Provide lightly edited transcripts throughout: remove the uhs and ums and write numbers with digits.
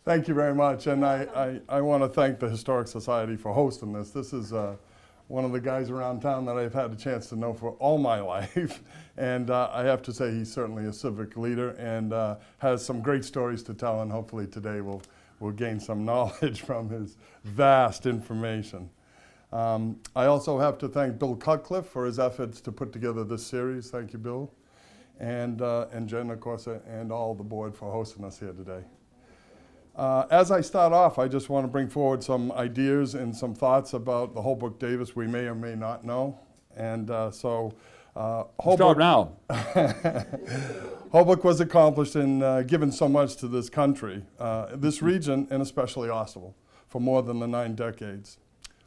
Thank you very much, and I want to thank the Historic Society for hosting this. This is one of the guys around town that I've had a chance to know for all my life, and I have to say he's certainly a civic leader and has some great stories to tell, and hopefully today we'll gain some knowledge from his vast information. I also have to thank Bill Cutcliffe for his efforts to put together this series. Thank you, Bill, and Jen, of course, and all the board for hosting us here today. As I start off, I just want to bring forward some ideas and some thoughts about the Holbrook Davis we may or may not know. And Holbrook, start now. Holbrook was accomplished in giving so much to this country, this region, and especially Osterville, for more than the 9 decades.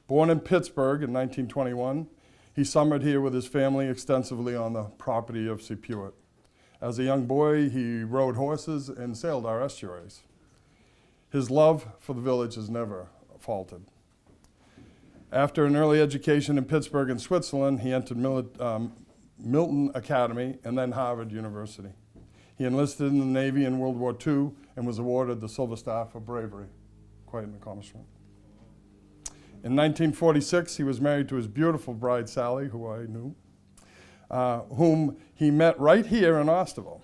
Born in Pittsburgh in 1921, he summered here with his family extensively on the property of Sepuert. As a young boy, he rode horses and sailed our estuaries. His love for the village has never faltered. After an early education in Pittsburgh and Switzerland, he entered Milton Academy and then Harvard University. He enlisted in the Navy in World War II and was awarded the Silver Star for bravery. Quite an accomplishment. In 1946, he was married to his beautiful bride, Sally, who I knew, whom he met right here in Osterville.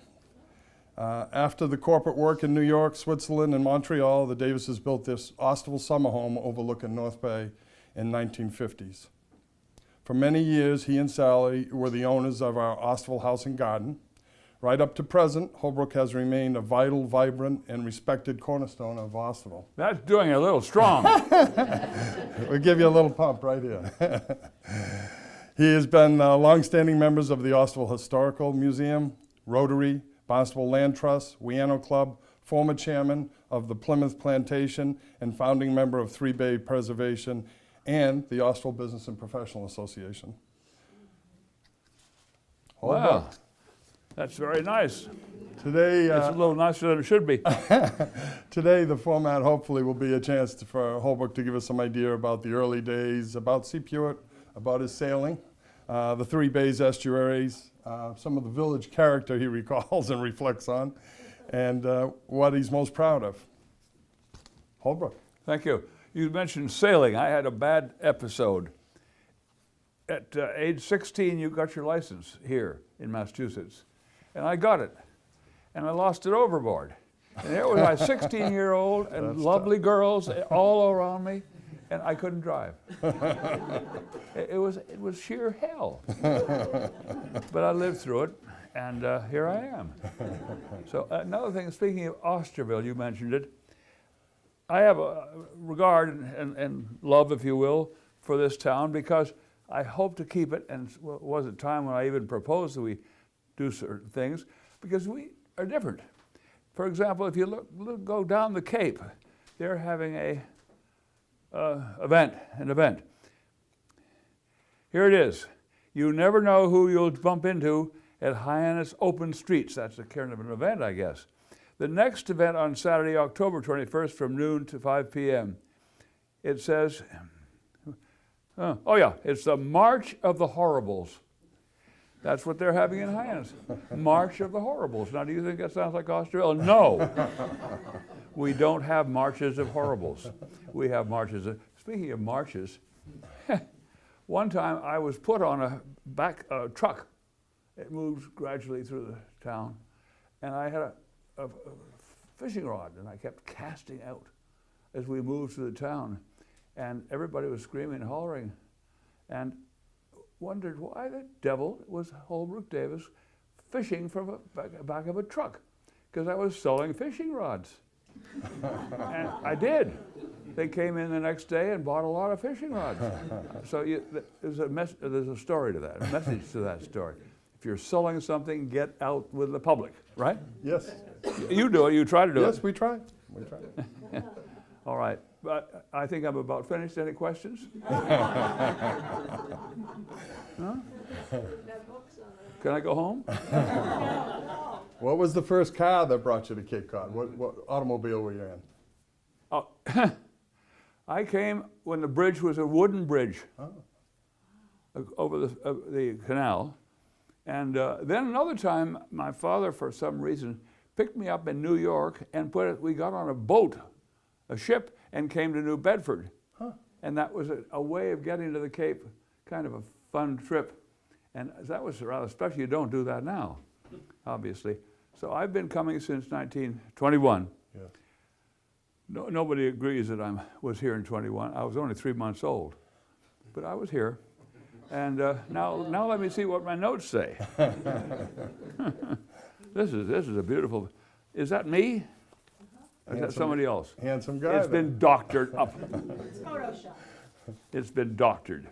After the corporate work in New York, Switzerland, and Montreal, the Davises built this Osterville summer home overlooking North Bay in 1950s. For many years, he and Sally were the owners of our Osterville House and Garden. Right up to present, Holbrook has remained a vital, vibrant, and respected cornerstone of Osterville. That's doing it a little strong. We'll give you a little pump right here. He has been longstanding members of the Osterville Historical Museum, Rotary, Barnstable Land Trust, Wiano Club, former chairman of the Plymouth Plantation, and founding member of Three Bay Preservation and the Osterville Business and Professional Association. Wow, that's very nice. Today, it's a little nicer than it should be. Today, the format hopefully will be a chance for Holbrook to give us some idea about the early days, about Sepuert, about his sailing, the Three Bays estuaries, some of the village character he recalls and reflects on, and what he's most proud of. Holbrook. Thank you. You mentioned sailing. I had a bad episode. At age 16, you got your license here in Massachusetts, and I got it, and I lost it overboard. And there was my 16-year-old and That's lovely tough. girls all around me, and I couldn't drive. It was sheer hell. But I lived through it, and here I am. So another thing, speaking of Osterville, you mentioned it. I have a regard and love, if you will, for this town because I hope to keep it, and it was a time when I even proposed that we do certain things, because we are different. For example, if you go down the Cape, they're having an event. Here it is. You never know who you'll bump into at Hyannis Open Streets. That's a kind of an event, I guess. The next event on Saturday, October 21st from noon to 5 p.m. It says, it's the March of the Horribles. That's what they're having in Hyannis. March of the Horribles. Now, do you think that sounds like Osterville? No. We don't have marches of horribles. We have marches of, speaking of marches, one time I was put on a truck. It moves gradually through the town. And I had a fishing rod, and I kept casting out as we moved through the town. And everybody was screaming and hollering, and wondered why the devil was Holbrook Davis fishing from the back of a truck, because I was selling fishing rods. And I did. They came in the next day and bought a lot of fishing rods. So there's a story to that, a message to that story. If you're selling something, get out with the public, right? Yes. You do it. You try to do it. Yes, we try. We try. All right. But I think I'm about finished. Any questions? Huh? Can I go home? What was the first car that brought you to Cape Cod? What automobile were you in? Oh, I came when the bridge was a wooden bridge over the canal. And then another time, my father, for some reason, picked me up in New York and we got on a boat a ship and came to New Bedford. Huh. And that was a way of getting to the Cape, kind of a fun trip. And that was rather special. You don't do that now, obviously. So I've been coming since 1921. Yeah. Nobody agrees that I was here in 21. I was only 3 months old, but I was here. And now let me see what my notes say. This is a beautiful. Is that me? Or is that somebody else? Handsome guy. It's been doctored up. It's Photoshop. It's been doctored.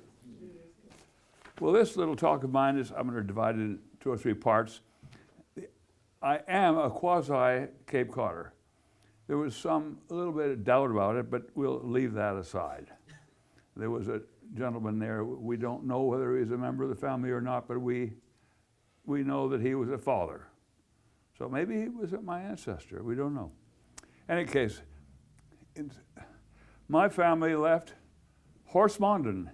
Well, this little talk of mine is, I'm going to divide it into 2 or 3 parts. I am a quasi-Cape Codder. There was a little bit of doubt about it, but we'll leave that aside. There was a gentleman there, we don't know whether he's a member of the family or not, but we know that he was a father. So maybe he was my ancestor, we don't know. In any case, my family left Horsemondon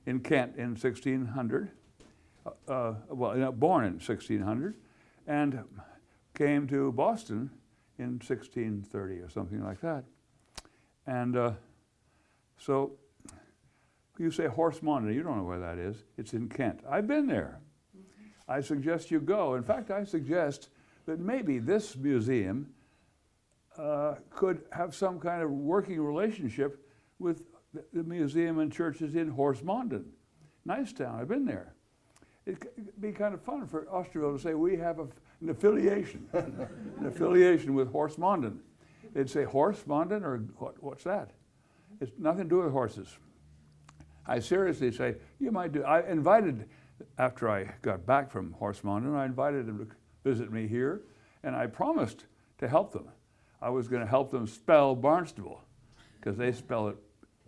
in Kent in 1600, born in 1600, and came to Boston in 1630 or something like that. And so you say Horsemondon, you don't know where that is. It's in Kent. I've been there. I suggest you go. In fact, I suggest that maybe this museum could have some kind of working relationship with the museum and churches in Horsemondon. Nice town, I've been there. It'd be kind of fun for Osterville to say we have an affiliation, an affiliation with Horsemondon. They'd say Horsemondon, or what's that? It's nothing to do with horses. I seriously say, you might do. I invited, after I got back from Horsemondon, I invited them to visit me here, and I promised to help them. I was going to help them spell Barnstable, because they spell it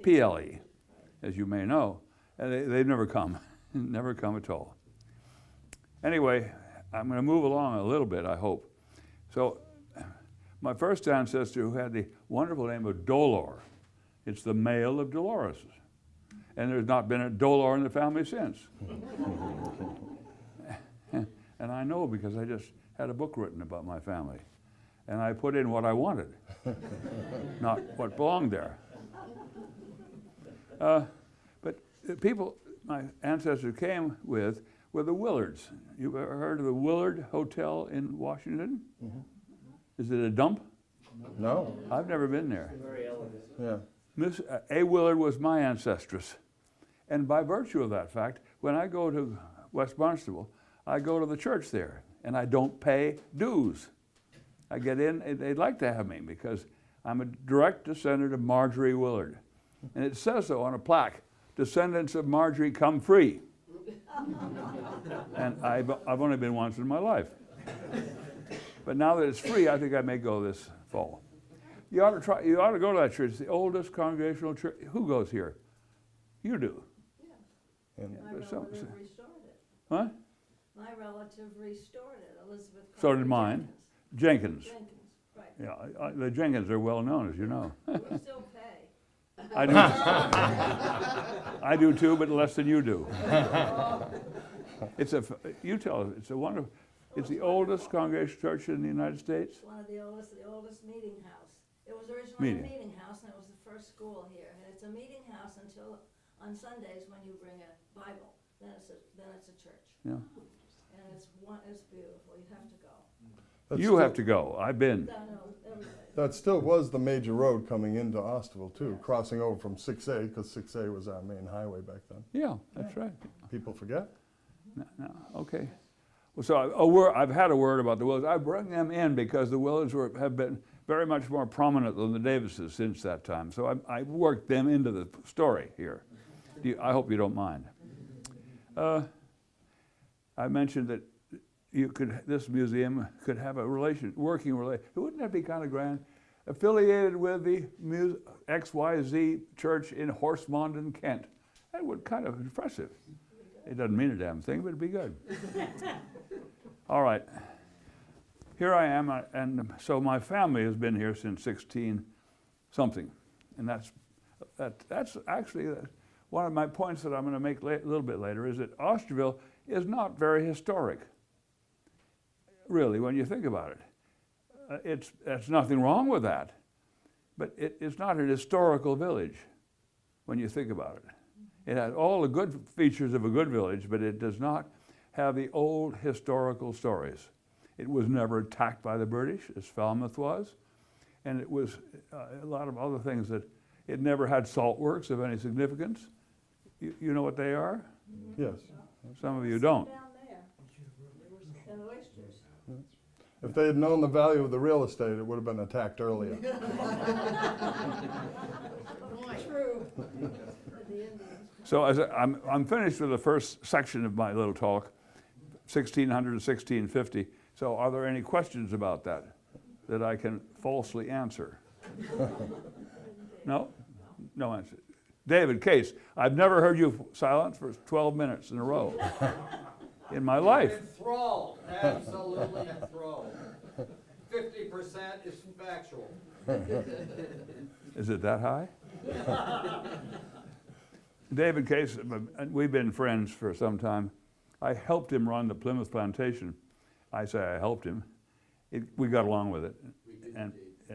P-L-E, as you may know, and they've never come, never come at all. Anyway, I'm going to move along a little bit, I hope. So, my first ancestor, who had the wonderful name of Dolor, it's the male of Dolores. And there's not been a Dolor in the family since. And I know because I just had a book written about my family. And I put in what I wanted, not what belonged there. But the people my ancestors came with were the Willards. You've ever heard of the Willard Hotel in Washington? Mm-hmm. Is it a dump? No. I've never been there. Very elegant. Yeah. Miss A. Willard was my ancestress. And by virtue of that fact, when I go to West Barnstable, I go to the church there, and I don't pay dues. I get in, and they'd like to have me because I'm a direct descendant of Marjorie Willard. And it says so on a plaque, descendants of Marjorie come free. And I've only been once in my life. But now that it's free, I think I may go this fall. You ought to go to that church. It's the oldest congregational church. Who goes here? You do. Yeah. And My relative restored it. What? My relative restored it, Elizabeth. So Carter did mine. Jenkins. Jenkins. Jenkins, right. Yeah, the Jenkins are well known, as you know. We still pay. I do. I do too, but less than you do. You tell us, it's a wonderful, it's the oldest congregational church in the United States. One of the oldest meeting house. It was originally a meeting house, and it was the first school here. And it's a meeting house until on Sundays when you bring a Bible. Then it's a church. Yeah. And it's beautiful. You have to go. You have to go. I've been. No, everybody. That still was the major road coming into Osterville, too, crossing over from 6A, because 6A was our main highway back then. Yeah, that's right. People forget? No, okay. Well, so I've had a word about the Willards. I bring them in because the Willards have been very much more prominent than the Davises since that time. So I worked them into the story here. I hope you don't mind. I mentioned that this museum could have a working relation. Wouldn't that be kind of grand? Affiliated with the XYZ church in Horsemondon, Kent. That would kind of impressive. It doesn't mean a damn thing, but it'd be good. All right. Here I am, and so my family has been here since 16-something. And that's actually one of my points that I'm going to make a little bit later, is that Osterville is not very historic. Really, when you think about it. There's nothing wrong with that. But it's not an historical village when you think about it. It has all the good features of a good village, but it does not have the old historical stories. It was never attacked by the British, as Falmouth was, and it was a lot of other things that it never had salt works of any significance. You know what they are? Yes. Some of you don't. Down there, and oysters. If they had known the value of the real estate, it would have been attacked earlier. True. The Indians. So I'm finished with the first section of my little talk, 1600 to 1650. So are there any questions about that I can falsely answer? No? No answer. David Case, I've never heard you silent for 12 minutes in a row in my life. Enthralled, absolutely enthralled. 50% is factual. Is it that high? David Case, we've been friends for some time. I helped him run the Plymouth plantation. I say I helped him. We got along with it.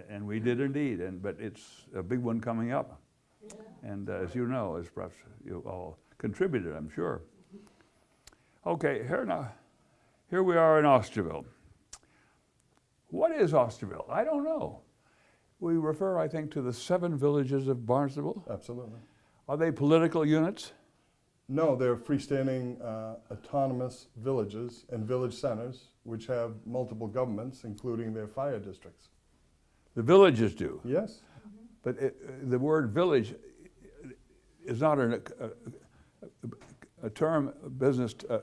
And we did indeed, but it's a big one coming up. Yeah. And as you know, as perhaps you all contributed, I'm sure. Okay, here we are in Osterville. What is Osterville? I don't know. We refer, I think, to the 7 villages of Barnstable. Absolutely. Are they political units? No, they're freestanding autonomous villages and village centers, which have multiple governments, including their fire districts. The villages do. Yes. But the word village is not a term,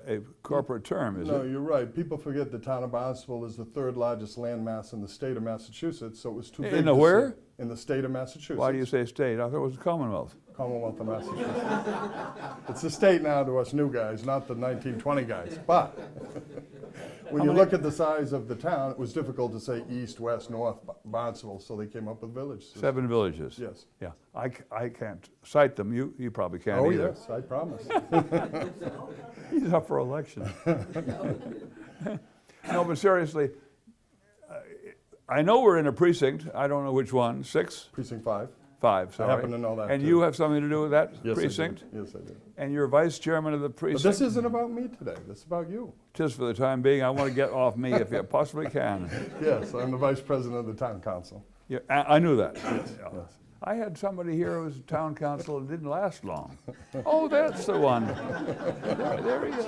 a corporate term, is it? No, you're right. People forget the town of Osterville is the 3rd largest landmass in the state of Massachusetts, so it was too big In the to where? say- In the state of Massachusetts. Why do you say state? I thought it was the Commonwealth. Commonwealth of Massachusetts. It's a state now to us new guys, not the 1920 guys. But when you look at the size of the town, it was difficult to say east, west, north, Barnstable, so they came up with villages. 7 villages. Yes. Yeah, I can't cite them. You probably can't Oh, either. yes, I promise. He's up for election. No, but seriously, I know we're in a precinct. I don't know which one. 6? Precinct 5. 5, sorry. happen to know that, And too. you have something to do with that Yes, precinct? I do. Yes, I do. And you're vice chairman of the But precinct? this isn't about me today. This is about you. Just for the time being. I want to get off me if you possibly can. Yes, I'm the vice president of the town council. Yeah, I knew that. Yeah. Yes. I had somebody here who was town council and didn't last long. Oh, that's the one. There he is.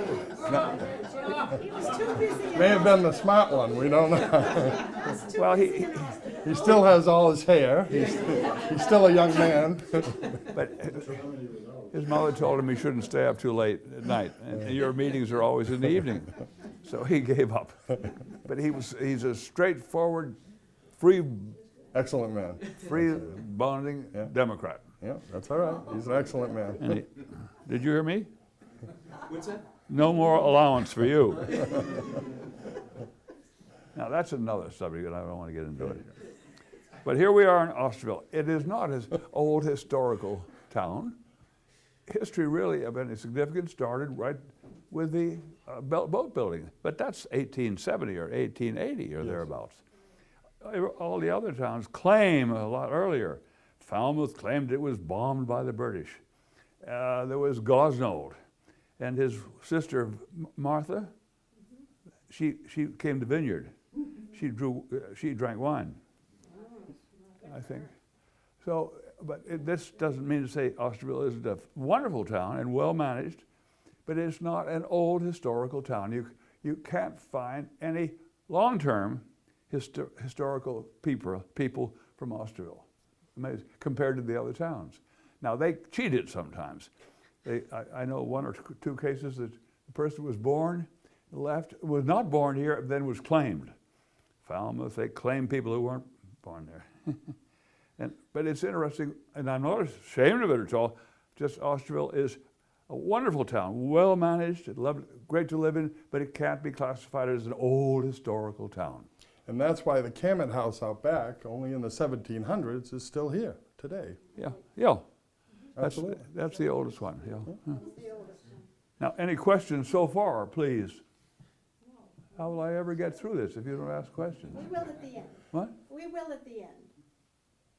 He was too busy. May have been the smart one. We don't know. Well, he He still has all his hair. He's still a young man. but his mother told him he shouldn't stay up too late at night, and your meetings are always in the evening. So he gave up. But he's a straightforward, Excellent man. free-bonding Yeah. Democrat. Yeah, that's all right. He's an excellent man. And did you hear me? What's that? No more allowance for you. Now, that's another subject, and I don't want to get into it. But here we are in Osterville. It is not an old historical town. History really of any significance started right with the boat building, but that's 1870 or 1880 or thereabouts. All the other towns claim a lot earlier. Falmouth claimed it was bombed by the British. There was Gosnold, and his sister Martha, she came to Vineyard. She drank wine, I think. So, but this doesn't mean to say Osterville isn't a wonderful town and well managed, but it's not an old historical town. You can't find any long-term historical people from Osterville compared to the other towns. Now, they cheated sometimes. I know 1 or 2 cases that the person was born, was not born here, then was claimed. Falmouth, they claimed people who weren't born there. But it's interesting, and I'm not ashamed of it at all. Just Osterville is a wonderful town, well managed, great to live in, but it can't be classified as an old historical town. And that's why the Camet House out back, only in the 1700s, is still here today. Yeah. Absolutely. That's the oldest one, yeah. Now, any questions so far, please? How will I ever get through this if you don't ask questions? We will at the end. What? We will at the end.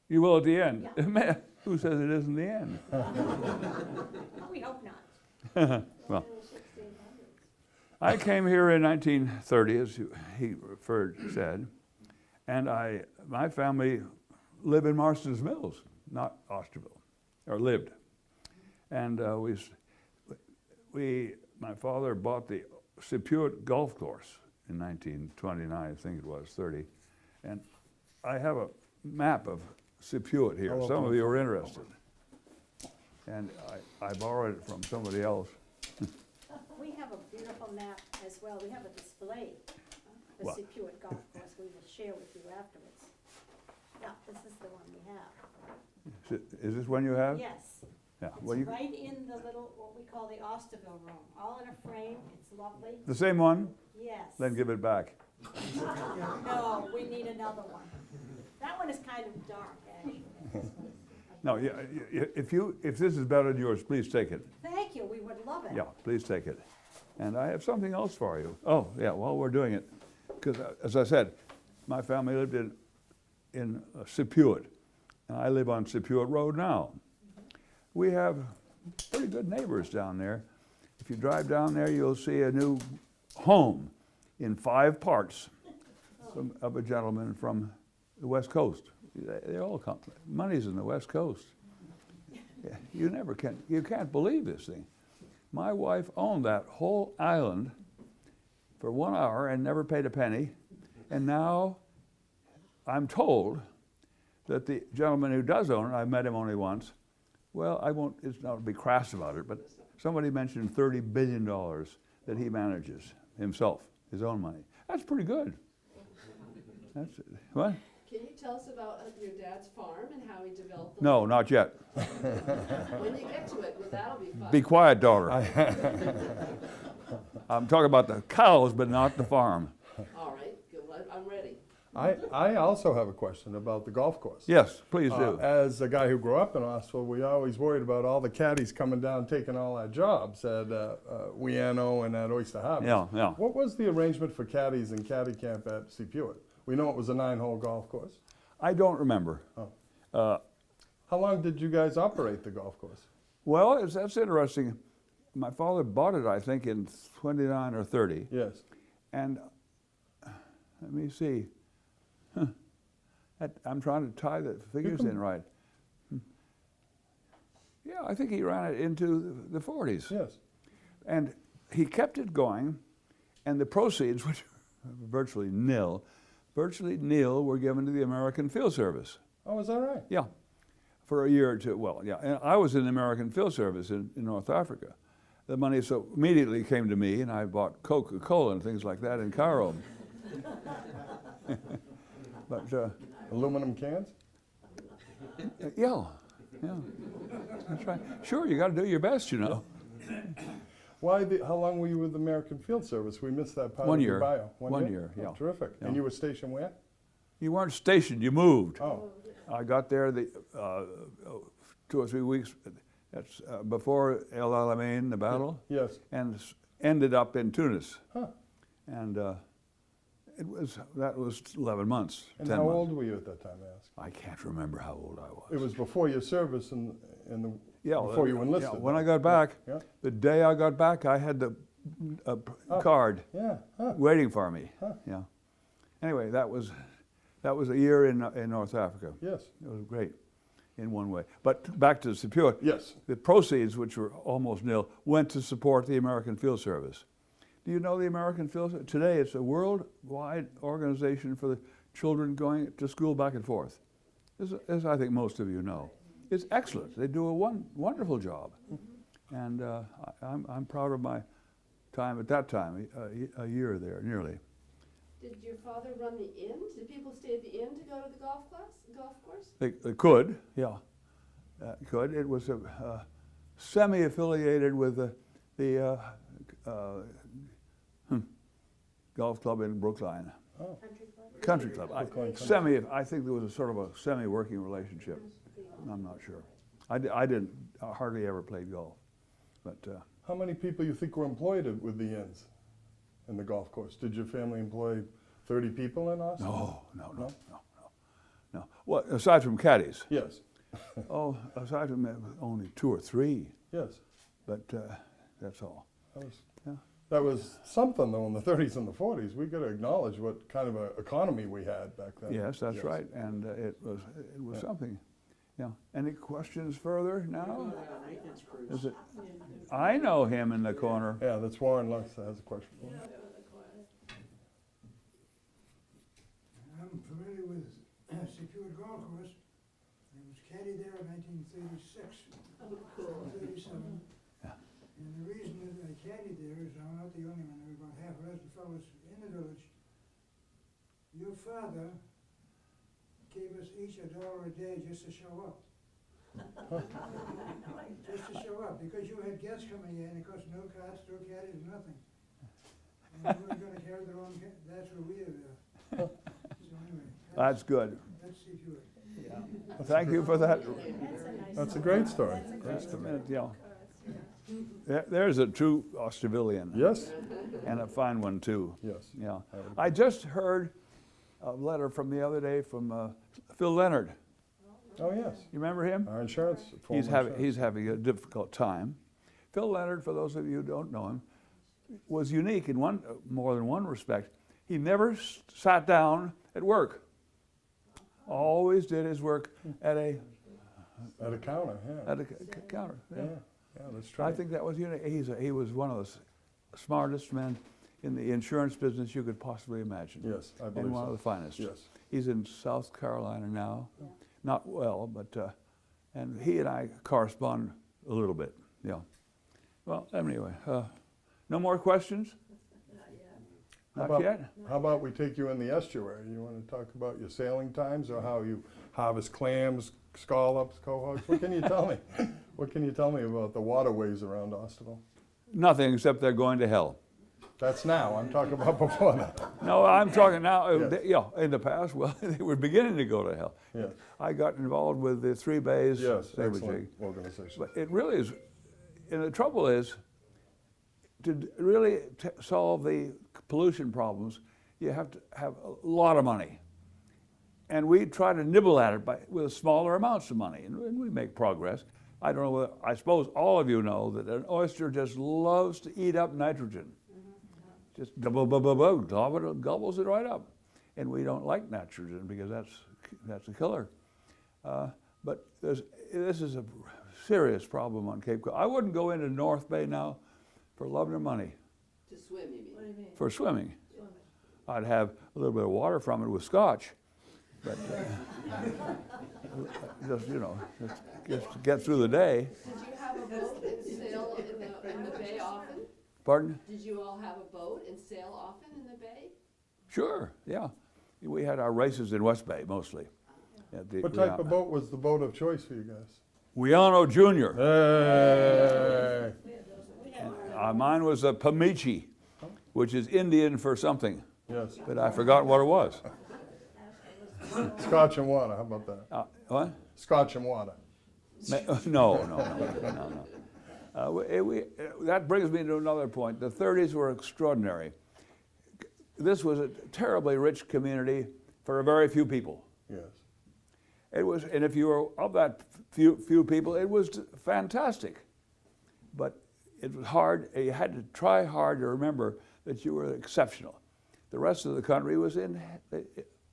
You will at the end. Yeah. Man, who says it isn't the end? We hope not. Well, I came here in 1930, as he said, and my family lived in Marston's Mills, not Osterville, or lived. And my father bought the Sepuit golf course in 1929, I think it was, 30. And I have a map of Sepuit here. Oh, Some okay. of you are interested. And I borrowed it from somebody else. We have a beautiful map as well. We have a display of the What? Sepuit Golf Course we will share with you afterwards. Yeah, this is the one we have. Is this one you have? Yes. Yeah. It's Well, right in the little, what we call the Osterville room, all in a frame. It's lovely. the same one? Yes. Then give it back. No, we need another one. That one is kind of dark, actually. No, if this is better than yours, please take it. Thank you, we would love it. Yeah, please take it. And I have something else for you. Oh, yeah, while we're doing it, because as I said, my family lived in Sepuit, and I live on Sepuit Road now. We have pretty good neighbors down there. If you drive down there, you'll see a new home in 5 parts of a gentleman from the West Coast. They all come. Money's in the West Coast. You can't believe this thing. My wife owned that whole island for 1 hour and never paid a penny. And now I'm told that the gentleman who does own it, I met him only once, well, I won't, it's not to be crass about it, but somebody mentioned $30 billion that he manages himself, his own money. That's pretty good. That's, what? Can you tell us about your dad's farm and how he developed the No, not yet. When you get to it, well, that'll be fun. Be quiet, daughter. I'm talking about the cows, but not the farm. All right, good, I'm ready. I also have a question about the golf course. Yes, please do. As a guy who grew up in Osterville, we always worried about all the caddies coming down, taking all our jobs at Wiano and at Oyster Harvest. Yeah, yeah. What was the arrangement for caddies in caddy camp at Sepuit? We know it was a 9-hole golf course. I don't remember. How long did you guys operate the golf course? Well, that's interesting. My father bought it, I think, in 29 or 30. Yes. And let me see. I'm trying to tie the figures in right. Yeah, I think he ran it into the 40s. Yes. And he kept it going, and the proceeds, which were virtually nil, were given to the American Field Service. Oh, is that right? Yeah, for a year or two. Well, yeah, and I was in the American Field Service in North Africa. The money so immediately came to me, and I bought Coca-Cola and things like that in Cairo. But Aluminum cans? yeah, that's right. Sure, you got to do your best, you know. How long were you with the American Field Service? We missed that part 1 of year. your bio. 1 year, Oh, yeah. terrific. Yeah. And you were stationed where? You weren't stationed, you moved. Oh, I got there 2 or 3 weeks that's, before El Alamein, the battle, yes. and ended up in Tunis. Huh. And that was 11 months. And 10 how months. old were you at that time, I asked? I can't remember how old I was. It was before your service Yeah, before you enlisted. Yeah, when I got back, Yeah. the day I got back, I had the card Yeah. Huh. waiting for me. Huh. Yeah. Anyway, that was a year in North Africa. Yes. It was great in one way. But back to Sepuit. Yes. The proceeds, which were almost nil, went to support the American Field Service. Do you know the American Field Service? Today, it's a worldwide organization for the children going to school back and forth. As I think most of you know. It's excellent. They do a wonderful job. And I'm proud of my time at that time, a year there, nearly. Did your father run the inn? Did people stay at the inn to go to the golf course? They could, yeah. Could. It was semi-affiliated with the golf club in Brookline. Oh. Country Club. Country club. Brookline I think there was a sort of a semi-working relationship. I'm not sure. I didn't hardly ever played golf, but How many people you think were employed with the inns in the golf course? Did your family employ 30 people in Austin? no. No. Well, aside from caddies. Yes, Oh, aside from that, only 2 or 3, yes. but that's all. Yeah. That was something though in the 30s and the 40s. We got to acknowledge what kind of an economy we had back then. Yes, that's right, and it was Yeah. something. Yeah. Any questions further now? Is it? I know him in the corner. Yeah, that's Warren Lux that has a question for me. I'm familiar with Secured Golf Course. I was caddy there in 1936, 37. Yeah. And the reason that I caddied there is I'm not the only one. There were about half a dozen fellows in the village. Your father gave us each $1 a day just to show up. Just to show up, because you had guests coming in, it cost no carts, no caddies, nothing. And we were gonna carry their own, that's where we are. So anyway. That's good. That's Secured. Thank you for that. That's a great story. Just a minute, yeah. There's a true Ostervillian. Yes, And a fine one too. yes. Yeah. I just heard a letter from the other day from Phil Leonard. Oh, yes. You remember him? Our insurance. He's former insurance. having a difficult time. Phil Leonard, for those of you who don't know him, was unique in more than one respect. He never sat down at work. Always did his work at a counter, yeah. counter. Yeah, yeah, that's true. I think that was unique. He was one of the smartest men in the insurance business you could possibly imagine. Yes, I believe And one so. of the finest. Yes. He's in South Carolina now. Not well, but, and he and I correspond a little bit, yeah. Well, anyway, no more questions? Not yet? How about we take you in the estuary? You want to talk about your sailing times or how you harvest clams, scallops, cohogs? What can you tell me? What can you tell me about the waterways around Osterville? Nothing except they're going to hell. That's now. I'm talking about before that. No, I'm talking now, Yes. yeah, in the past, well, they were beginning to go to hell. Yes. I got involved with the 3 Bays Yes, saber excellent jig. organization. But it really is, and the trouble is, to really solve the pollution problems, you have to have a lot of money. And we try to nibble at it with smaller amounts of money, and we make progress. I don't know whether, I suppose all of you know that an oyster just loves to eat up nitrogen. Just gobbles it right up. And we don't like nitrogen because that's a killer. But this is a serious problem on Cape Cod. I wouldn't go into North Bay now for love nor money. To swim, you mean? What do you mean? For swimming. I'd have a little bit of water from it with scotch. But just, you know, just to get through the day. Did you have a boat and sail in the bay often? Pardon? Did you all have a boat and sail often in the bay? Sure, yeah. We had our races in West Bay mostly. At the What type of boat was the boat of choice for you guys? Weano Jr. Hey! Mine was a Pamichi, which is Indian for something, Yes. but I forgot what it was. Scotch and water. How about that? What? Scotch and water. No. That brings me to another point. The 30s were extraordinary. This was a terribly rich community for a very few people. Yes. It was, and if you were of that few people, it was fantastic. But it was hard. You had to try hard to remember that you were exceptional. The rest of the country was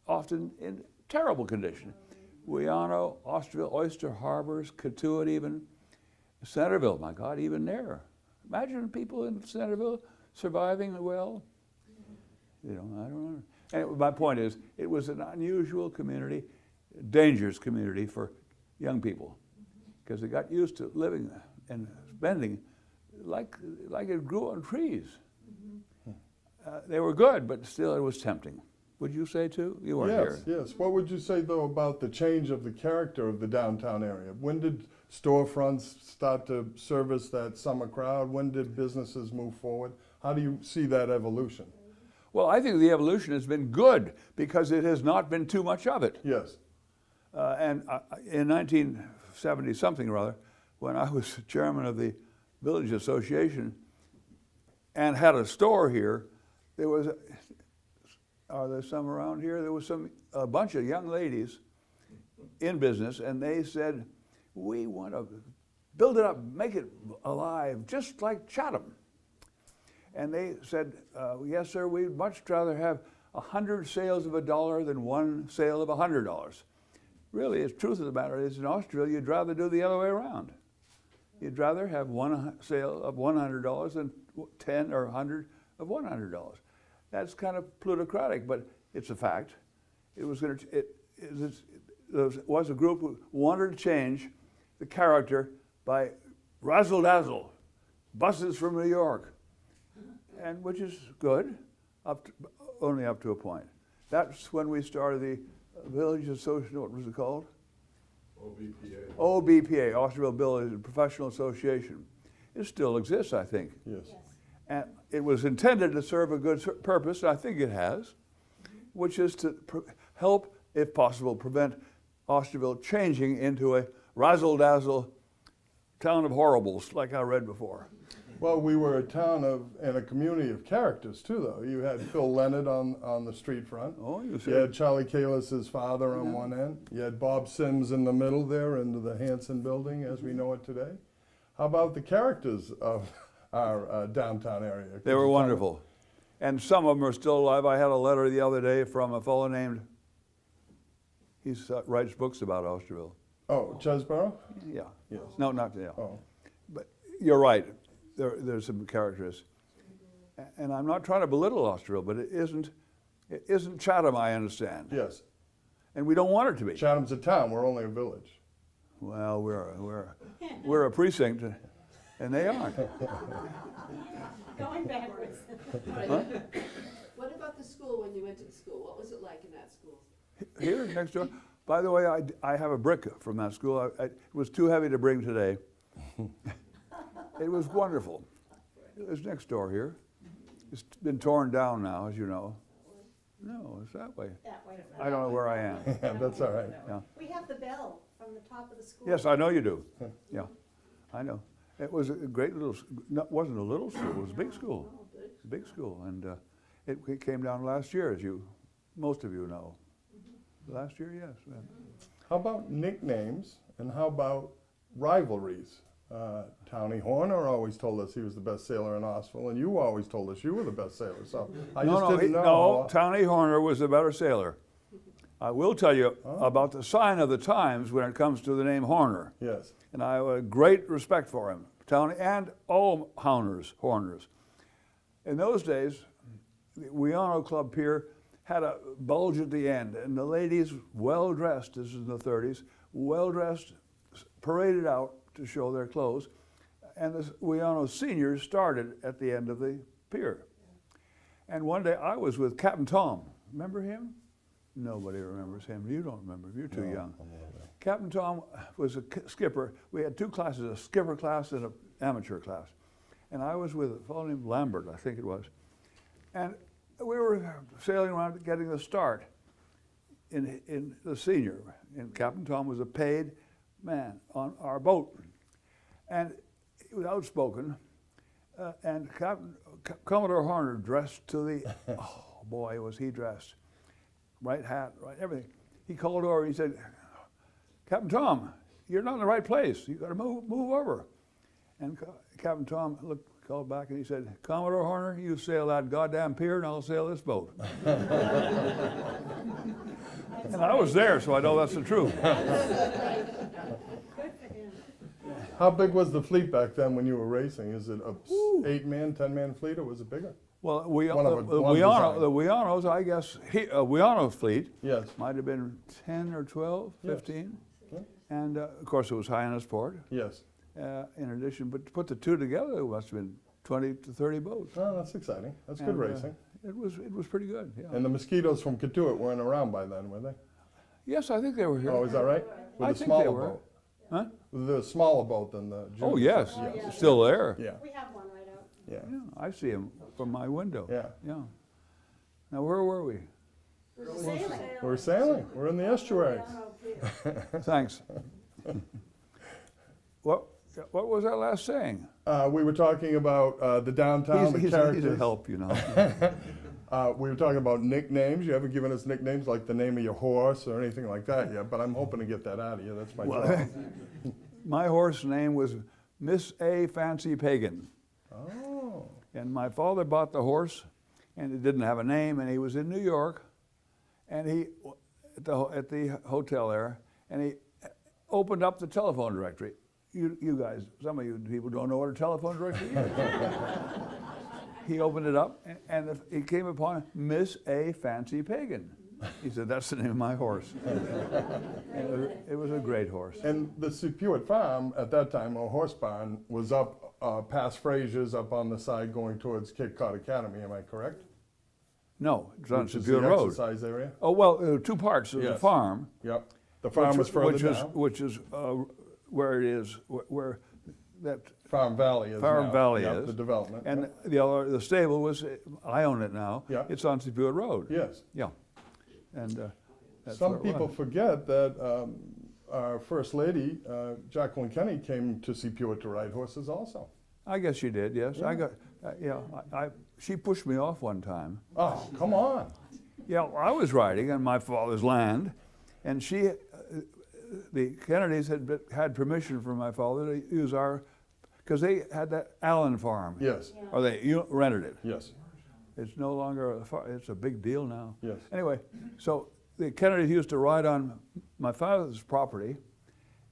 often in terrible condition. Weano, Osterville, Oyster Harbors, Cotuit even, Centerville, my God, even there. Imagine people in Centerville surviving well. You know, I don't know. And my point is, it was an unusual community, dangerous community for young people, because they got used to living and spending like it grew on trees. They were good, but still it was tempting. Would you say too? You weren't here. Yes. What would you say though about the change of the character of the downtown area? When did storefronts start to service that summer crowd? When did businesses move forward? How do you see that evolution? Well, I think the evolution has been good because it has not been too much of it. Yes. And in 1970-something or other, when I was chairman of the Village Association and had a store here, there was, are there some around here? There was a bunch of young ladies in business, and they said, we want to build it up, make it alive, just like Chatham. And they said, yes, sir, we'd much rather have 100 sales of $1 than one sale of $100. Really, the truth of the matter is, in Osterville, you'd rather do the other way around. You'd rather have one sale of $100 than 10 or 100 of $100. That's kind of plutocratic, but it's a fact. It was going to. There was a group who wanted to change the character by razzle-dazzle, buses from New York, and which is good, only up to a point. That's when we started the Village Association. What was it called? OBPA. OBPA, Osterville Village Professional Association. It still exists, I think. Yes. And it was intended to serve a good purpose, and I think it has, which is to help, if possible, prevent Osterville changing into a razzle-dazzle town of horribles, like I read before. Well, we were a town and a community of characters too, though. You had Phil Leonard on the street front. Oh, you see. You had Charlie Kalis' father on one end. You had Bob Sims in the middle there, into the Hanson building as we know it today. How about the characters of our downtown area? They were wonderful. And some of them are still alive. I had a letter the other day from a fellow named, he writes books about Osterville. Oh, Chesborough? Yeah. Yes. No, not, yeah. Oh, But you're right. There's some characters. And I'm not trying to belittle Osterville, but it isn't Chatham, I understand. yes. And we don't want it to be. Chatham's a town. We're only a village. Well, we're a precinct, and they aren't. Going backwards. What about the school when you went to the school? What was it like in that school? Here, next door. By the way, I have a brick from that school. It was too heavy to bring today. It was wonderful. It was next door here. It's been torn down now, as you know. No, it's that way. That way. I don't know where I am. Yeah, that's all right. Yeah. We have the bell from the top of the school. Yes, I know you do. Yeah, I know. It was a great little, wasn't a little school, it was a big school. Big school, and it came down last year, as most of you know. Last year, yes. How about nicknames and how about rivalries? Townie Horner always told us he was the best sailor in Osterville, and you always told us you were the best sailor. So I just didn't know. No, Townie Horner was a better sailor. I will tell you about the sign of the times when it comes to the name Horner. Yes. And I have a great respect for him, Townie, and all Horners. In those days, the Weano Club Pier had a bulge at the end, and the ladies, well-dressed, this is in the 30s, well-dressed, paraded out to show their clothes, and the Weano seniors started at the end of the pier. And one day I was with Captain Tom. Remember him? Nobody remembers him. You don't remember him. You're too young. Captain Tom was a skipper. We had two classes, a skipper class and an amateur class. And I was with a fellow named Lambert, I think it was. And we were sailing around getting the start in the senior. And Captain Tom was a paid man on our boat. And he was outspoken. And Commodore Horner dressed to the, oh boy, was he dressed. Right hat, right everything. He called over, he said, Captain Tom, you're not in the right place. You got to move over. And Captain Tom called back and he said, Commodore Horner, you sail that goddamn pier and I'll sail this boat. And I was there, so I know that's the truth. How big was the fleet back then when you were racing? Is it a 8-man, 10-man fleet, or was it bigger? Well, the design. Weanos, I guess, Weano fleet Yes. might have been 10 or 12, Yes. 15. Okay. And of course it was Hyannisport. Yes. In addition, but to put the two together, it must have been 20 to 30 boats. Oh, that's exciting. That's good And, racing. It was pretty good. Yeah. And the mosquitoes from Katuitt weren't around by then, were they? Yes, I think they were here. Oh, is that right? With I a think smaller they were. boat. Huh? With a smaller boat than the junior. Oh yes, Oh, yeah. still there. Yeah. We have one right out. Yeah. Yeah, I see him from my window. Yeah. Yeah. Now where were we? We're sailing. We're sailing. We're in the estuaries. Thanks. What was that last saying? We were talking about the downtown, the He's characters. a help, you know. We were talking about nicknames. You haven't given us nicknames like the name of your horse or anything like that yet, but I'm hoping to get that out of you. That's my job. My horse name was Miss A. Fancy Pagan. Oh. And my father bought the horse, and it didn't have a name, and he was in New York, and he, at the hotel there, and he opened up the telephone directory. You guys, some of you people don't know what a telephone directory is. He opened it up, and he came upon Miss A. Fancy Pagan. He said, that's the name of my horse. And it was a great horse. And the Sepuit farm at that time, or horse barn, was up past Frazier's, up on the side going towards Cape Cod Academy. Am I correct? No, it's on Which is Sepuit the Road. exercise area. Oh, well, there were two parts. There was the Yes. farm. Yep. The farm was further down. Which is where it is, where that Farm Valley is Farm now. Valley Yep, is. the development. and Yep. the stable was, I own it now. Yeah. It's on Sepuit Road. Yes. Yeah. And that's Some where it people was. forget that our First Lady, Jacqueline Kennedy, came to Sepuit to ride horses also. I guess she did, yes. Yeah. I got, she pushed me off one time. Oh, come on. Yeah, I was riding on my father's land, and the Kennedys had permission from my father to use because they had that Allen farm. Yes, Or they rented it. yes, It's no longer a farm, it's a big deal now. yes. Anyway, so the Kennedys used to ride on my father's property,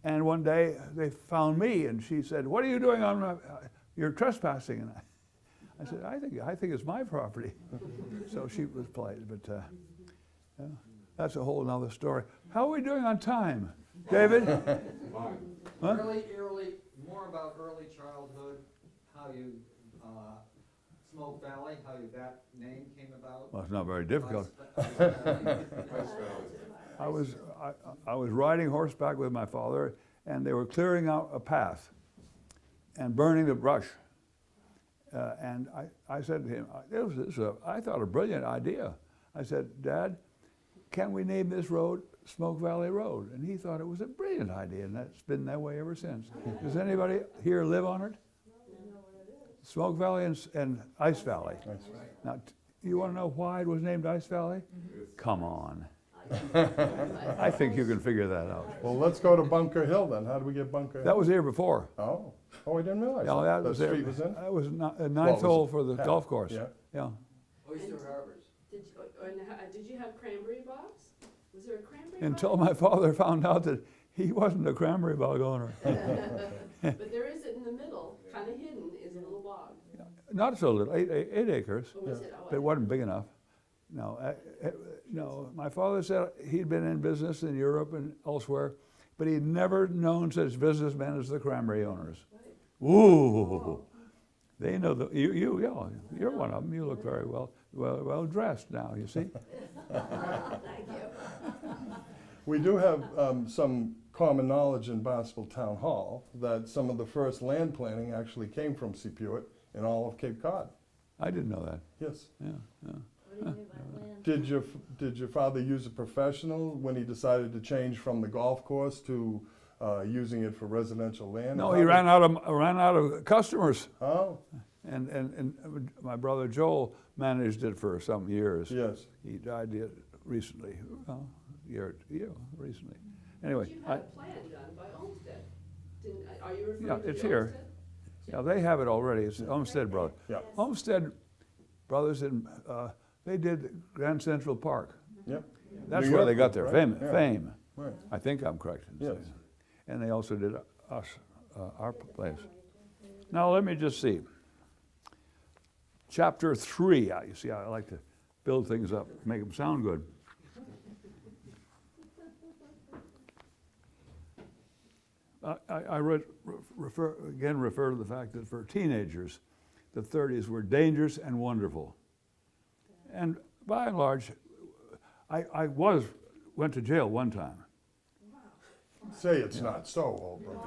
and one day they found me, and she said, "What are you doing on my, you're trespassing?" And I said, I think it's my property." So she was polite, but yeah, that's a whole nother story. How are we doing on time, David? Huh? Early, more about early childhood, how you, Smoke Valley, that name came about. Well, it's not very difficult. Ice Valley. I was riding horseback with my father, and they were clearing out a path and burning the brush. And I said to him, I thought a brilliant idea. I said, "Dad, can we name this road Smoke Valley Road?" And he thought it was a brilliant idea, and that's been that way ever since. Does anybody here live on it? Smoke Valley and Ice Valley. Nice. Now, you want to know why it was named Ice Valley? Come on. I think you can figure that out. Well, let's go to Bunker Hill then. How do we get Bunker Hill? That was here before. Oh, I didn't realize Yeah, that that was street was in? That was a Well, ninth it was hole for the half, golf course. Yeah. Yeah. Oyster Harbors. Did you have cranberry bogs? Was there a cranberry Until bog? my father found out that he wasn't a cranberry bog owner. But there is it in the middle, kind of hidden, is a little bog. Not so little, 8 acres, Or was it? Oh, but it wasn't big enough. No, no. My father said he'd been in business in Europe and elsewhere, but he'd never known such businessmen as the cranberry owners. Ooh, they know you're one of them. You look very well dressed now. You see. Thank you. We do have some common knowledge in Barnstable Town Hall that some of the first land planning actually came from Sepuit in all of Cape Cod. I didn't know that. Yes. Yeah, yeah. What do you mean by land? Did your father use a professional when he decided to change from the golf course to using it for residential land? No, How he did- ran out of customers, Oh, and my brother Joel managed it for some years. yes. He died recently, recently. Anyway, But you had a plan done by Olmsted. Are you referring Yeah, to the it's here. Olmsted? yeah, they have it already. It's Olmsted Brothers. Yeah. Olmsted Brothers, they did Grand Central Park. Yep. That's New where York they got did, their right? fame. Yeah. Fame. Right. I think I'm correct in Yes. saying. And they also did our place. Now let me just see. Chapter 3. You see, I like to build things up, make them sound good. I refer to the fact that for teenagers, the 30s were dangerous and wonderful. And by and large, I went to jail one time. Say it's not so, Holbrook.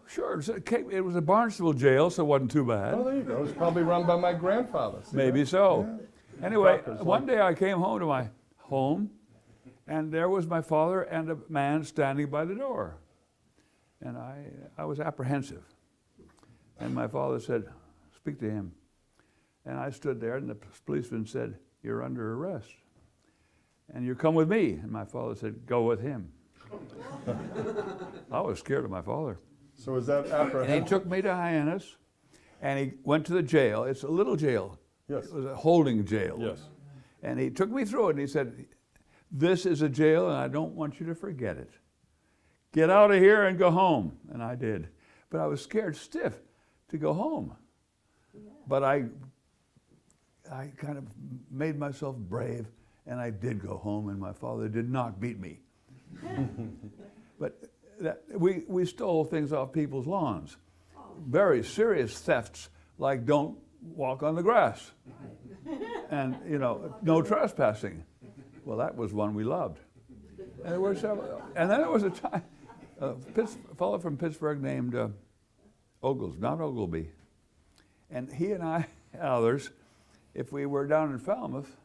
Sure, it was a Barnstable jail, so it wasn't too bad. Oh, there you go. It was probably run by my grandfather. See Maybe that? so. Anyway, Truckers, one like- day I came home to my home, and there was my father and a man standing by the door. And I was apprehensive. And my father said, "Speak to him." And I stood there, and the policeman said, "You're under arrest. And you come with me." And my father said, "Go with him." I was scared of my father. So is that And he apprehension? took me to Hyannis, and he went to the jail. It's a little jail. Yes. It was a holding jail. Yes. And he took me through it, and he said, "This is a jail, and I don't want you to forget it. Get out of here and go home." And I did. But I was scared stiff to go home. But I kind of made myself brave, and I did go home, and my father did not beat me. But we stole things off people's lawns. Very serious thefts, like don't walk on the grass. And, no trespassing. Well, that was one we loved. And there were several. And then there was a time, a fellow from Pittsburgh named not Ogleby. And he and I, and others, if we were down in Falmouth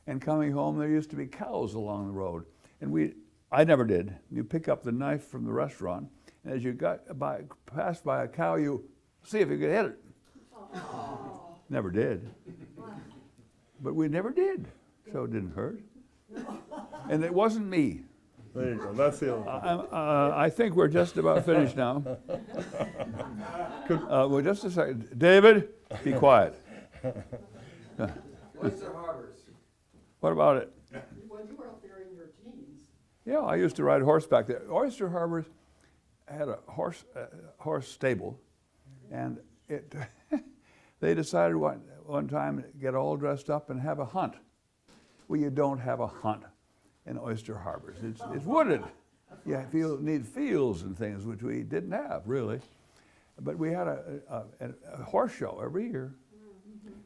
and coming home, there used to be cows along the road. And I never did. You pick up the knife from the restaurant, and as you passed by a cow, you see if you could hit it. Never did. But we never did, so it didn't hurt. And it wasn't me. There you go. That's the other. I think we're just about finished now. Well, just a second. David, be quiet. Oyster Harbors. What about it? When you were out there in your teens, Yeah, I used to ride horseback there. Oyster Harbors had a horse stable, and they decided one time to get all dressed up and have a hunt. Well, you don't have a hunt in Oyster Harbors. It's wooded. You need fields and things, which we didn't have, really. But we had a horse show every year.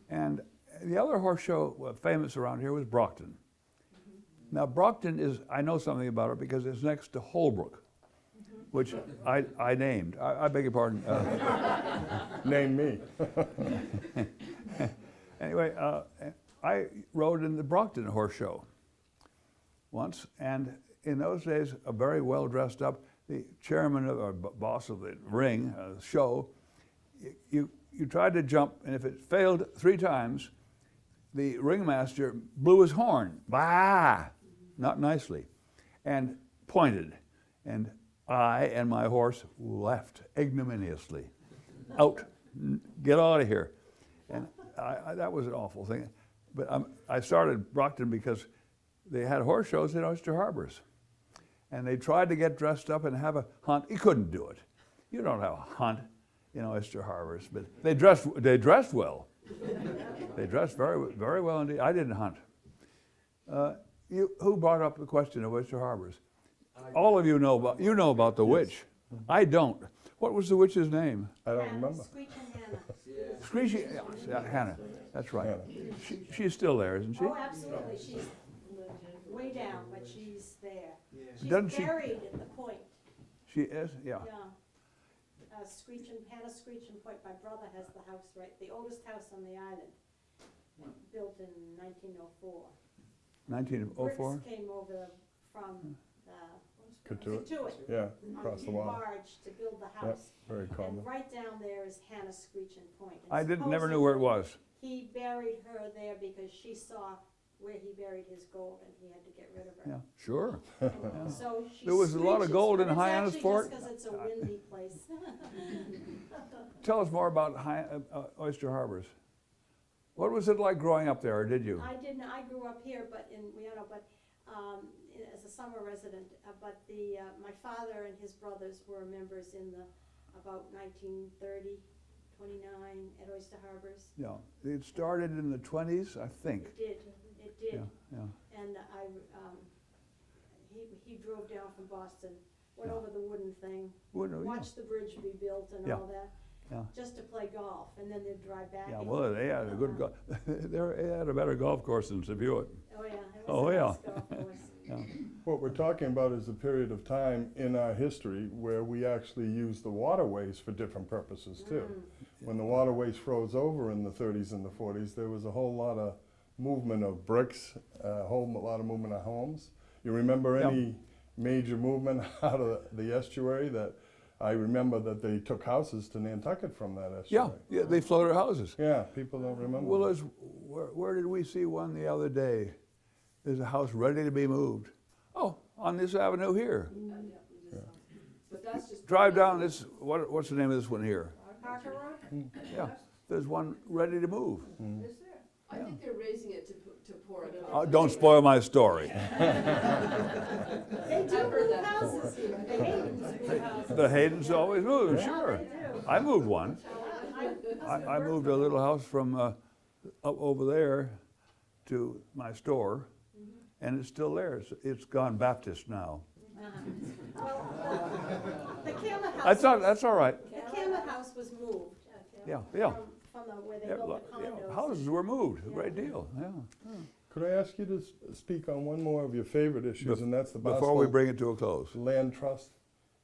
And the other horse show famous around here was Brockton. Now, Brockton I know something about it because it's next to Holbrook, which I named. I beg your pardon. Name me. Anyway, I rode in the Brockton horse show once, and in those days, a very well dressed up, the chairman or boss of the ring show, you tried to jump, and if it failed 3 times, the ringmaster blew his horn, bah, not nicely, and pointed, and I and my horse left ignominiously. Out, get out of here. And that was an awful thing. But I started Brockton because they had horse shows in Oyster Harbors. And they tried to get dressed up and have a hunt. You couldn't do it. You don't have a hunt in Oyster Harbors, but they dressed well. They dressed very, very well indeed. I didn't hunt. Who brought up the question of Oyster Harbors? All of you know about the witch. I don't. What was the witch's name? I don't remember. Screeching Hannah. Screechy, Hannah. That's right. She's still there, isn't she? Oh, absolutely, she's way down, but she's there. She's Doesn't she- buried at the point, She is. Yeah. yeah. Hannah Screechin Point, my brother has the house the oldest house on the island, built in 1904. 1904. Bricks came over from Katuitt. Katuitt Yeah, on across the the water. barge to build the Yep, house. very common. And right down there is Hannah Screechin Point. I And never knew where it supposedly was. He buried her there because she saw where he buried his gold and he had to get rid of her. Yeah, sure. And so she There was a lot of screeches, gold but in Hyannis Fort. It's actually just because it's a windy place. Tell us more about Oyster Harbors. What was it like growing up there, or did you? I didn't, I grew up here, but as a summer resident, but my father and his brothers were members in about 1930, 29 at Oyster Harbors. Yeah, it started in the 20s, I think. It did. Yeah, yeah. And he drove down from Boston, went over the wooden thing, Well, yeah. watched the bridge be built and Yeah. all that, Yeah. just to play golf, and then they'd drive back. Yeah, again. well, they had a good golf. They had a better golf course than Sevier. Oh, yeah. It Oh, was a yeah. nice golf course. Yeah. What we're talking about is a period of time in our history where we actually used the waterways for different purposes too. When the waterways froze over in the 30s and the 40s, there was a whole lot of movement of bricks, a whole lot of movement of homes. You remember any major movement out of the estuary that I remember that they took houses to Nantucket from that Yeah, estuary. yeah, they floated houses. Yeah, people don't remember. Well, where did we see one the other day? There's a house ready to be moved. Oh, on this avenue here. But that's just. Drive down this, what's the name of this one here? Parker Road? Yeah, there's one ready to move. Is there? I think they're raising it to pour it. Don't spoil my story. They do I've heard move that houses here, the Haydens move houses. The Haydens always move, sure. They do. I moved one. I moved a little house from up over there to my store, and it's still there. It's gone Baptist now. The Cammett House. That's all right. The Cammett House was moved. Yeah. From where they Yeah, built look, the condos. houses were moved, a great deal, yeah. Could I ask you to speak on one more of your favorite issues, and that's the Before we Boswell bring it to a close. Land Trust?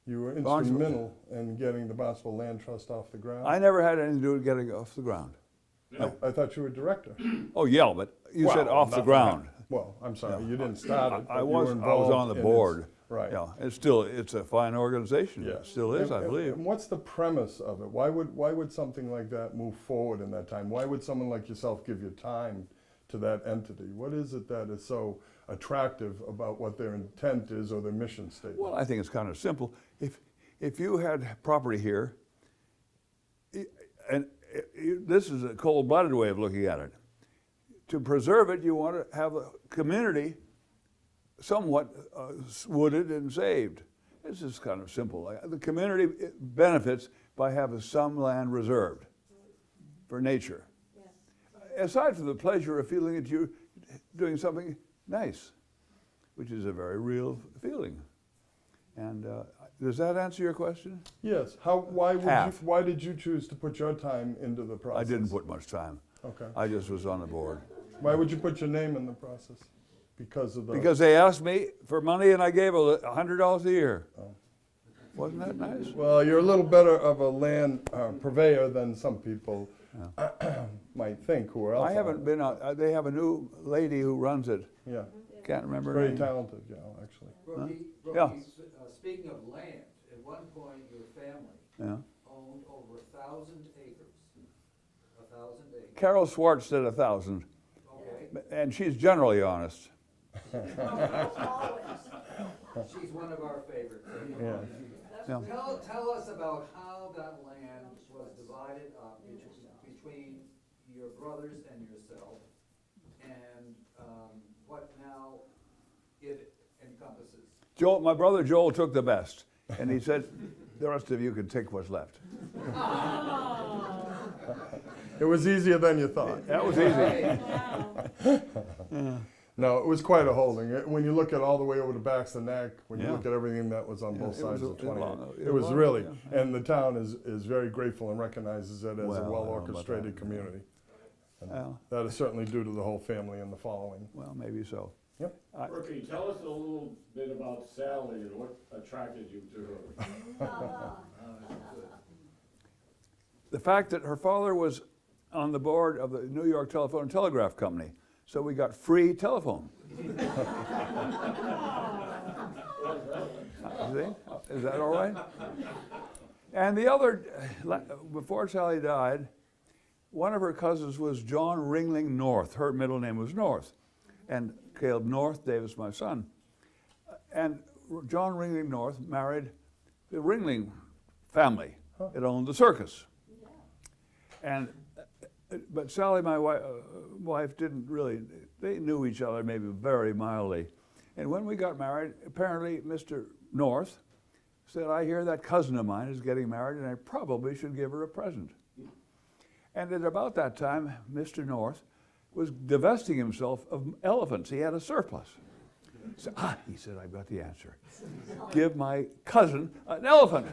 You were Barnstable. instrumental in getting the Boswell Land Trust off the ground. I never had anything to do with getting it off the ground. I thought you were director. Oh, yeah, but you said Well, off the nothing ground. happened. Well, I'm sorry, you didn't start it, but I you was were on involved the in its- board. Right. Yeah, it's a fine organization. Yeah. It still is, I believe. And what's the premise of it? Why would something like that move forward in that time? Why would someone like yourself give your time to that entity? What is it that is so attractive about what their intent is or their mission statement? Well, I think it's kind of simple. If you had property here, and this is a cold-blooded way of looking at it, to preserve it, you want to have a community somewhat wooded and saved. This is kind of simple. The community benefits by having some land reserved for nature. Yes. Aside from the pleasure of feeling that you're doing something nice, which is a very real feeling. And does that answer your question? Yes. Why Half. did you choose to put your time into the process? I didn't put much time. Okay. I just was on the board. Why would you put your name in the process? Because of the. Because they asked me for money and I gave $100 a year. Oh. Wasn't that nice? Well, you're a little better of a land purveyor than some people might think who are else. I haven't been out, they have a new lady who runs it. Yeah, Can't remember her very name. talented gal, actually. Yeah. Speaking of land, at one point your family Yeah. owned over 1,000 acres. 1,000 acres. Carol Swartz said 1,000, Okay, and she's generally honest. she's one of our favorites. Yeah. Yeah. Tell us about how that land was divided up between your brothers and yourself, and what now it encompasses. Joel, my brother Joel took the best, and he said, the rest of you can take what's left. It was easier than you thought. That was easy. No, it was quite a holding. When you look at all the way over to Baxter Neck, when you Yeah. look at everything that was on both it sides was of a 28, long- it was long- really, yeah. and the town is very grateful and recognizes it as Well, I a don't know about well-orchestrated that. community. And Well. that is certainly due to the whole family and the following. Well, maybe so. Yep. Rookie, tell us a little bit about Sally and what attracted you to her. The fact that her father was on the board of the New York Telephone and Telegraph Company, so we got free telephone. See? Is that all right? And the other, before Sally died, one of her cousins was John Ringling North. Her middle name was North. And Caleb North Davis, my son. And John Ringling North married the Ringling family that owned the circus. And, but Sally, my wife, didn't really, they knew each other maybe very mildly. And when we got married, apparently Mr. North said, I hear that cousin of mine is getting married and I probably should give her a present. And at about that time, Mr. North was divesting himself of elephants. He had a surplus. So, he said, I've got the answer. Give my cousin an elephant.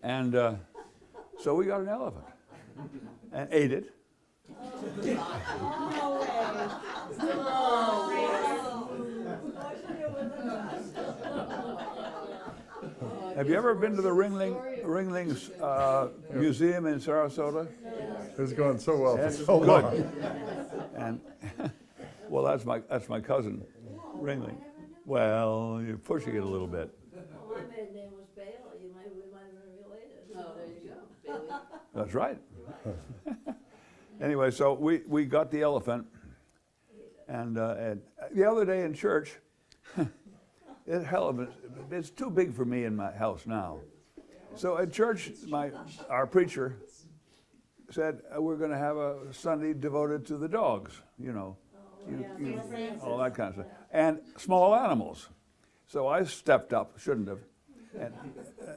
And so we got an elephant and ate it. Have you ever been to the Ringling's museum in Sarasota? It's going so well for That's so good. long. And well, that's my cousin, Ringling. Well, you're pushing it a little bit. That's right. Anyway, so we got the elephant, and the other day in church, it's too big for me in my house now. So at church, our preacher said, we're going to have a Sunday devoted to the dogs, you know, all that kind of stuff, and small animals. So I stepped up, shouldn't have,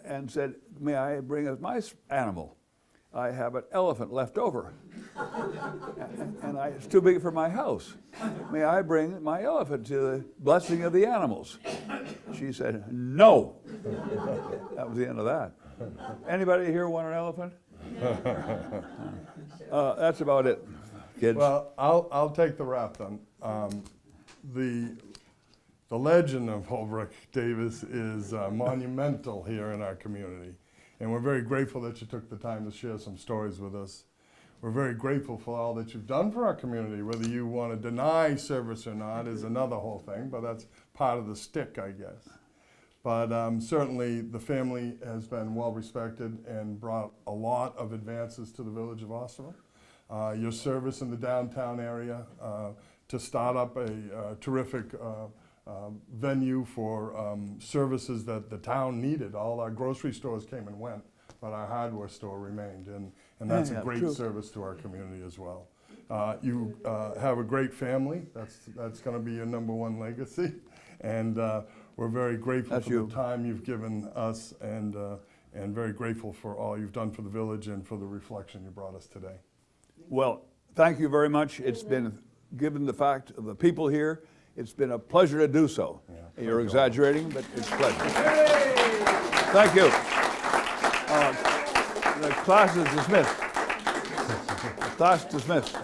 and said, may I bring my animal? I have an elephant left over, and it's too big for my house. May I bring my elephant to the blessing of the animals? She said, no. That was the end of that. Anybody here want an elephant? That's about it, kids. Well, I'll take the rap then. The legend of Holbrook Davis is monumental here in our community. And we're very grateful that you took the time to share some stories with us. We're very grateful for all that you've done for our community. Whether you want to deny service or not is another whole thing, but that's part of the stick, I guess. But certainly the family has been well respected and brought a lot of advances to the village of Osterville. Your service in the downtown area to start up a terrific venue for services that the town needed. All our grocery stores came and went, but our hardware store remained, and that's a great service to our community as well. You have a great family. That's going to be your #1 legacy, and we're very grateful for the time you've given us, and very grateful for all you've done for the village and for the reflection you brought us today. Well, thank you very much. It's been, given the fact of the people here, it's been a pleasure to do so. Yeah, You're exaggerating, but it's a pleasure. Thank you. The class is dismissed. Class dismissed.